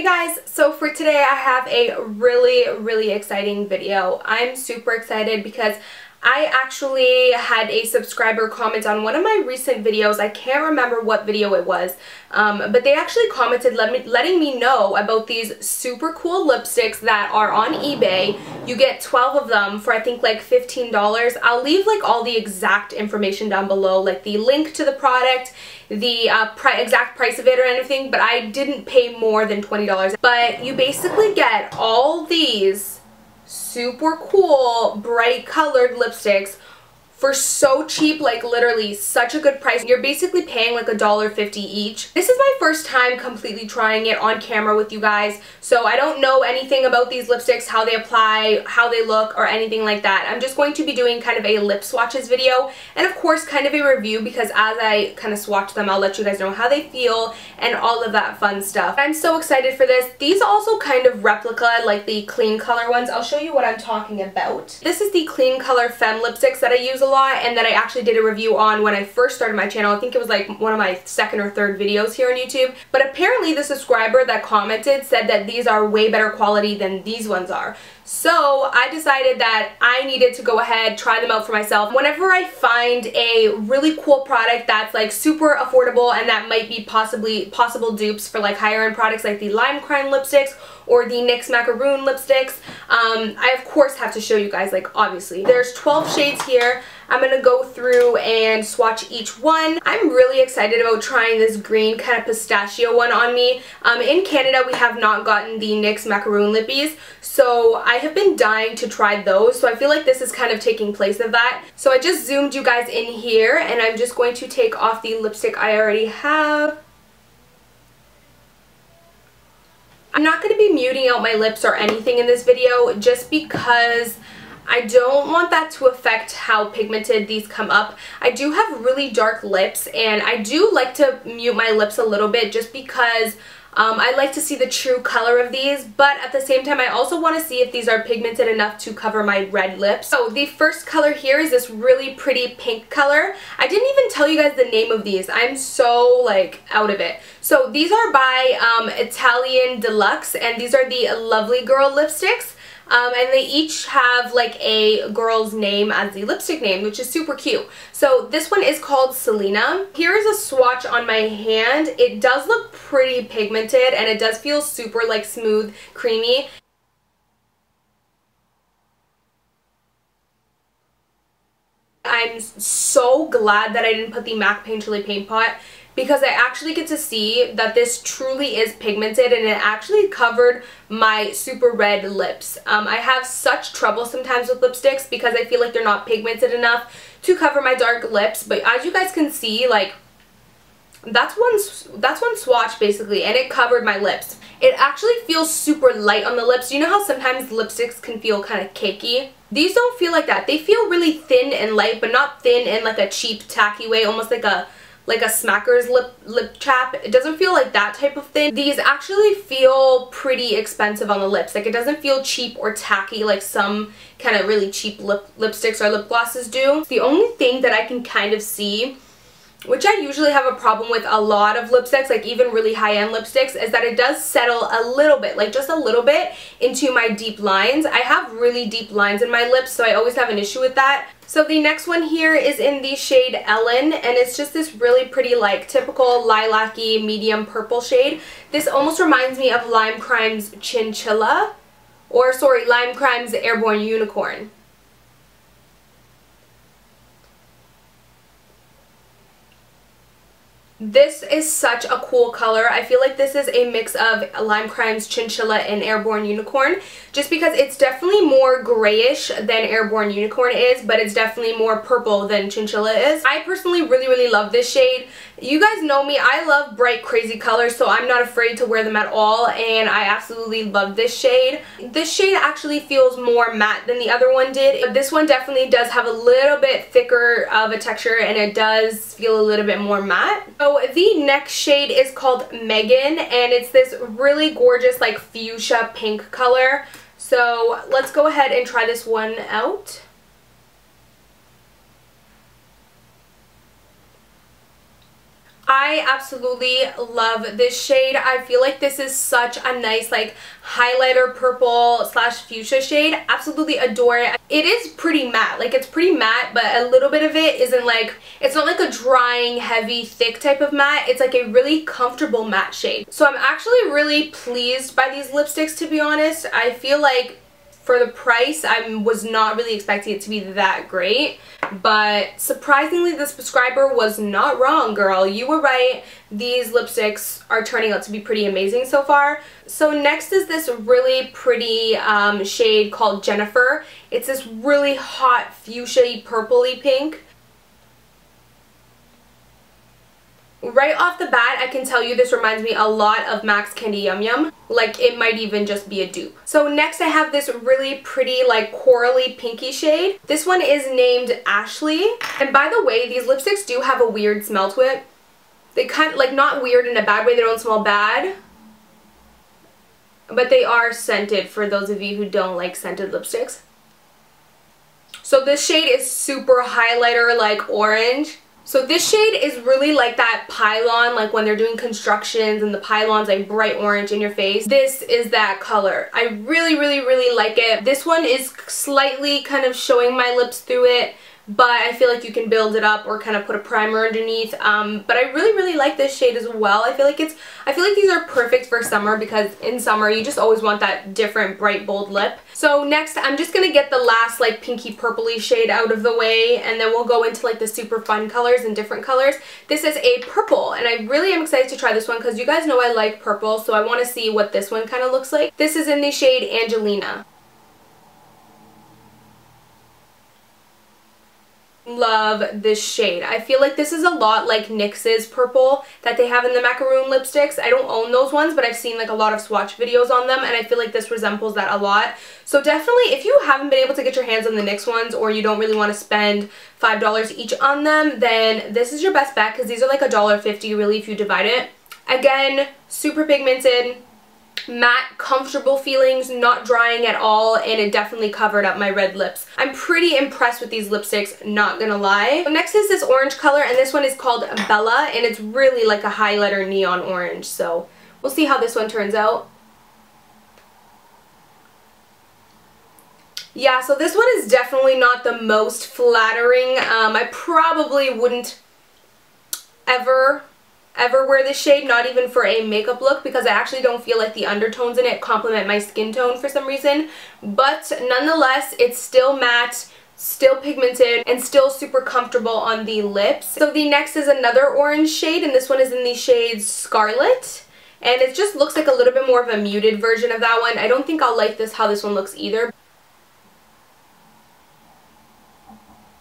guys, so for today I have a really exciting video. I'm super excited because I actually had a subscriber comment on one of my recent videos. I can't remember what video it was, but they actually commented letting me know about these super cool lipsticks that are on eBay. You get 12 of them for I think like $15. I'll leave like all the exact information down below, like the link to the product, the exact price of it or anything, but I didn't pay more than $20. But you basically get all these super cool bright colored lipsticks for so cheap, like literally such a good price. You're basically paying like $1.50 each. This is my first time completely trying it on camera with you guys, so I don't know anything about these lipsticks, how they apply, how they look, or anything like that. I'm just going to be doing kind of a lip swatches video, and of course kind of a review, because as I kind of swatch them, I'll let you guys know how they feel and all of that fun stuff. I'm so excited for this. These also kind of replica like the Clean Color ones. I'll show you what I'm talking about. This is the Clean Color Femme lipsticks that I use a lot and that I actually did a review on when I first started my channel. I think it was like one of my second or third videos here on YouTube. But apparently the subscriber that commented said that these are way better quality than these ones are. So I decided that I needed to go ahead, try them out for myself. Whenever I find a really cool product that's like super affordable and that might be possible dupes for like higher end products like the Lime Crime lipsticks or the NYX Macaroon lipsticks, I of course have to show you guys, like obviously. There's 12 shades here. I'm going to go through and swatch each one. I'm really excited about trying this green kind of pistachio one on me. In Canada we have not gotten the NYX Macaroon lippies, so I have been dying to try those, so I feel like this is kind of taking place of that. So I just zoomed you guys in here and I'm just going to take off the lipstick I already have. I'm not going to be muting out my lips or anything in this video just because I don't want that to affect how pigmented these come up. I do have really dark lips and I do like to mute my lips a little bit just because I like to see the true color of these, but at the same time I also want to see if these are pigmented enough to cover my red lips. So the first color here is this really pretty pink color. I didn't even tell you guys the name of these. I'm so like out of it. So these are by Italian Deluxe, and these are the Lovely Girl lipsticks. And they each have like a girl's name as the lipstick name, which is super cute. So this one is called Selena. Here is a swatch on my hand. It does look pretty pigmented and it does feel super like smooth, creamy. I'm so glad that I didn't put the MAC Paint Chili Paint Pot, because I actually get to see that this truly is pigmented and it actually covered my super red lips. I have such trouble sometimes with lipsticks because I feel like they're not pigmented enough to cover my dark lips, but as you guys can see, like that's one swatch basically, and it covered my lips. It actually feels super light on the lips. You know how sometimes lipsticks can feel kind of cakey? These don't feel like that. They feel really thin and light, but not thin in like a cheap tacky way, almost like a Smacker's lip chap. It doesn't feel like that type of thing. These actually feel pretty expensive on the lips. Like it doesn't feel cheap or tacky like some kind of really cheap lipsticks or lip glosses do. The only thing that I can kind of see, which I usually have a problem with a lot of lipsticks, like even really high-end lipsticks, is that it does settle a little bit, like just a little bit, into my deep lines. I have really deep lines in my lips, so I always have an issue with that. So the next one here is in the shade Ellen, and it's just this really pretty like typical lilac-y medium purple shade. This almost reminds me of Lime Crime's Chinchilla, or sorry, Lime Crime's Airborne Unicorn. This is such a cool color. I feel like this is a mix of Lime Crime's Chinchilla and Airborne Unicorn, just because it's definitely more grayish than Airborne Unicorn is, but it's definitely more purple than Chinchilla is. I personally really love this shade. You guys know me, I love bright crazy colors, so I'm not afraid to wear them at all, and I absolutely love this shade. This shade actually feels more matte than the other one did, but this one definitely does have a little bit thicker of a texture and it does feel a little bit more matte. So the next shade is called Megan, and it's this really gorgeous like fuchsia pink color. So let's go ahead and try this one out. I absolutely love this shade. I feel like this is such a nice like highlighter purple slash fuchsia shade. Absolutely adore it. It is pretty matte. Like it's pretty matte, but a little bit of it isn't like, it's not like a drying, heavy, thick type of matte. It's like a really comfortable matte shade. So I'm actually really pleased by these lipsticks, to be honest. I feel like for the price, I was not really expecting it to be that great, but surprisingly the subscriber was not wrong, girl. You were right. These lipsticks are turning out to be pretty amazing so far. So next is this really pretty shade called Jennifer. It's this really hot fuchsia-y purpley pink. Right off the bat, I can tell you this reminds me a lot of MAC's Candy Yum Yum. Like, it might even just be a dupe. So next I have this really pretty, like, corally pinky shade. This one is named Ashley. And by the way, these lipsticks do have a weird smell to it. They kind of, like, not weird in a bad way, they don't smell bad. But they are scented, for those of you who don't like scented lipsticks. So this shade is super highlighter, like orange. So this shade is really like that pylon, like when they're doing constructions and the pylon's like bright orange in your face. This is that color. I really, really, really like it. This one is slightly kind of showing my lips through it, but I feel like you can build it up or kind of put a primer underneath. But I really, really like this shade as well. I feel like these are perfect for summer, because in summer you just always want that different bright bold lip. So next I'm just gonna get the last like pinky purpley shade out of the way, and then we'll go into like the super fun colors and different colors. This is a purple, and I really am excited to try this one because you guys know I like purple, so I want to see what this one kind of looks like. This is in the shade Angelina. Love this shade. I feel like this is a lot like NYX's purple that they have in the macaroon lipsticks. I don't own those ones, but I've seen like a lot of swatch videos on them, and I feel like this resembles that a lot. So definitely, if you haven't been able to get your hands on the NYX ones, or you don't really want to spend $5 each on them, then this is your best bet, because these are like $1.50 really if you divide it. Again, super pigmented, matte, comfortable feelings, not drying at all, and it definitely covered up my red lips. I'm pretty impressed with these lipsticks, not gonna lie. So next is this orange color, and this one is called Bella, and it's really like a highlighter neon orange, so we'll see how this one turns out. Yeah, so this one is definitely not the most flattering. I probably wouldn't ever wear this shade, not even for a makeup look, because I actually don't feel like the undertones in it complement my skin tone for some reason. But nonetheless, it's still matte, still pigmented, and still super comfortable on the lips. So the next is another orange shade, and this one is in the shade Scarlet. And it just looks like a little bit more of a muted version of that one. I don't think I'll like how this one looks either.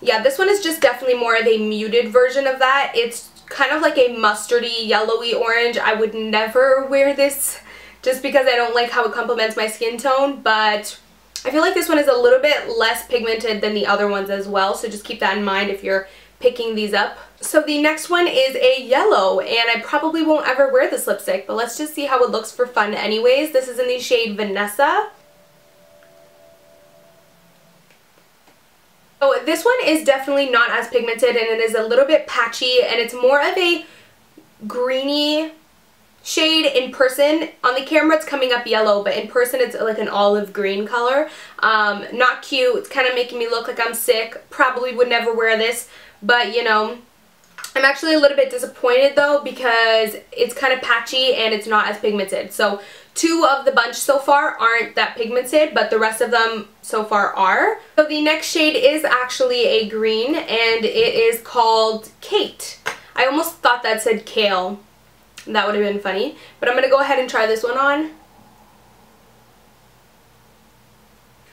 Yeah, this one is just definitely more of a muted version of that. It's kind of like a mustardy, yellowy orange. I would never wear this just because I don't like how it complements my skin tone, but I feel like this one is a little bit less pigmented than the other ones as well, so just keep that in mind if you're picking these up. So the next one is a yellow, and I probably won't ever wear this lipstick, but let's just see how it looks for fun anyways. This is in the shade Vanessa. So this one is definitely not as pigmented, and it is a little bit patchy, and it's more of a greeny shade in person. On the camera it's coming up yellow, but in person it's like an olive green color. Not cute. It's kind of making me look like I'm sick. Probably would never wear this, but you know, I'm actually a little bit disappointed though, because it's kind of patchy and it's not as pigmented. So two of the bunch so far aren't that pigmented, but the rest of them so far are. So the next shade is actually a green, and it is called Kate. I almost thought that said Kale. That would have been funny. But I'm going to go ahead and try this one on.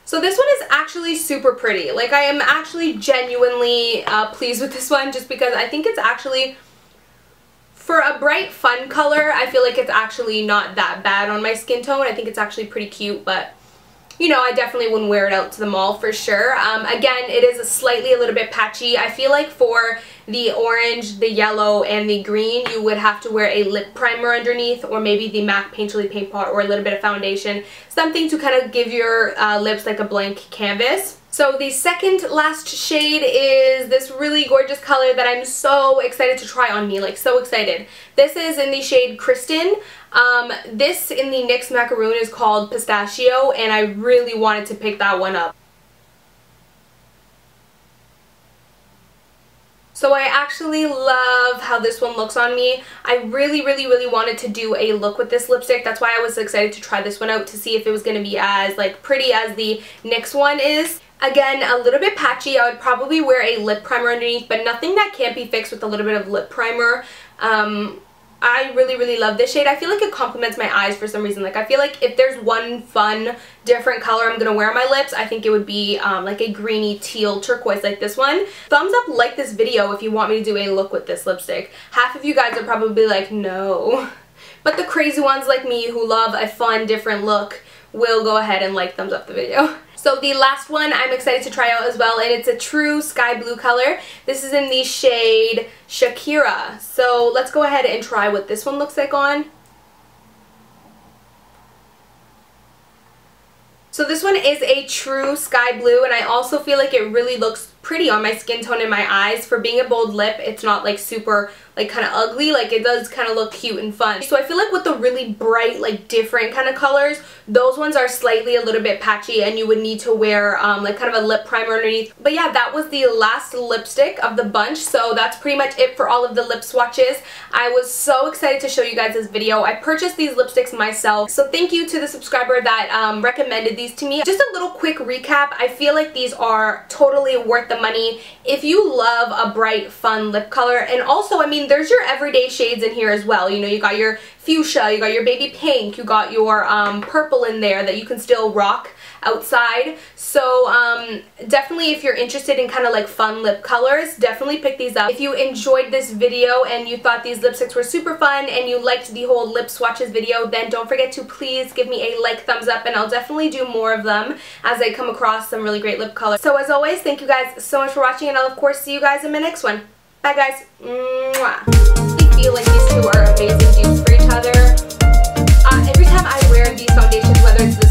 So this one is actually super pretty. Like, I am actually genuinely pleased with this one, just because I think it's actually, for a bright, fun color, I feel like it's actually not that bad on my skin tone. I think it's actually pretty cute, but, you know, I definitely wouldn't wear it out to the mall for sure. Again, it is slightly a little bit patchy. I feel like for the orange, the yellow, and the green, you would have to wear a lip primer underneath, or maybe the MAC Painterly Paint Pot, or a little bit of foundation. Something to kind of give your lips like a blank canvas. So the second last shade is this really gorgeous color that I'm so excited to try on me, like so excited. This is in the shade Kristen. This in the NYX Macaroon is called Pistachio, and I really wanted to pick that one up. So I actually love how this one looks on me. I really wanted to do a look with this lipstick. That's why I was excited to try this one out to see if it was going to be as like pretty as the NYX one is. Again, a little bit patchy. I would probably wear a lip primer underneath, but nothing that can't be fixed with a little bit of lip primer. I really love this shade. I feel like it complements my eyes for some reason. Like I feel like if there's one fun, different color I'm going to wear on my lips, I think it would be like a greeny teal turquoise like this one. Thumbs up, like this video if you want me to do a look with this lipstick. Half of you guys are probably like, no. But the crazy ones like me who love a fun, different look will go ahead and like thumbs up the video. So the last one I'm excited to try out as well, and it's a true sky blue color. This is in the shade Shakira. So let's go ahead and try what this one looks like on. So this one is a true sky blue, and I also feel like it really looks pretty on my skin tone and my eyes. For being a bold lip, it's not like super like kind of ugly, like it does kind of look cute and fun. So I feel like with the really bright like different kind of colors, those ones are slightly a little bit patchy and you would need to wear like kind of a lip primer underneath. But yeah, that was the last lipstick of the bunch, so that's pretty much it for all of the lip swatches. I was so excited to show you guys this video. I purchased these lipsticks myself, so thank you to the subscriber that recommended these to me. Just a little quick recap, I feel like these are totally worth the money if you love a bright fun lip color. And also, I mean, there's your everyday shades in here as well. You know, you got your fuchsia, you got your baby pink, you got your purple in there that you can still rock outside. So definitely if you're interested in kind of like fun lip colors, definitely pick these up. If you enjoyed this video and you thought these lipsticks were super fun and you liked the whole lip swatches video, then don't forget to please give me a like, thumbs up, and I'll definitely do more of them as I come across some really great lip colors. So as always, thank you guys so much for watching, and I'll of course see you guys in my next one. Bye guys. Mwah. I feel like these two are amazing dupes for each other. Every time I wear these foundations, whether it's the